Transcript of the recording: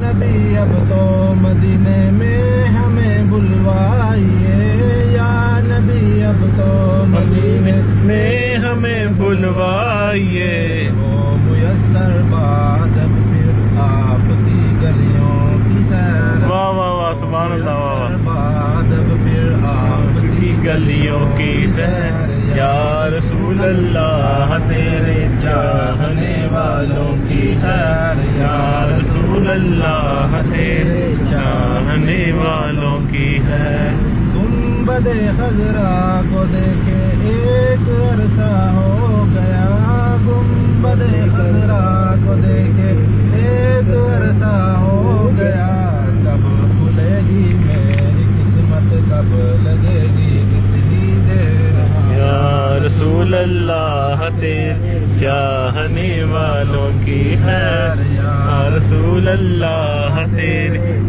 نبی اب تو مدینے میں ہمیں بلوائیے، یا نبی اب تو مدینے میں ہمیں بلوائیے، وہ میسر بعد اب پھر آپ کی گلیوں کی سیر، واہ واہ واہ سبحان اللہ، واہ واہ، بعد اب پھر آپ کی گلیوں کی سیر، یا رسول اللہ تیرے چاہنے والوں کی خیر، یا رسول اللہ تیرے چاہنے والوں کی ہے۔ گنبد خضرا کو دیکھے ایک عرصہ ہو گیا، گنبد خضرا کو دیکھے ایک عرصہ ہو گیا، کب کھلے گی میری قسمت، کب لگے گی کتنی دیر، یا رسول اللہ تیرے چاہنے والوں کی خیر، یا رسول اللہ تیرے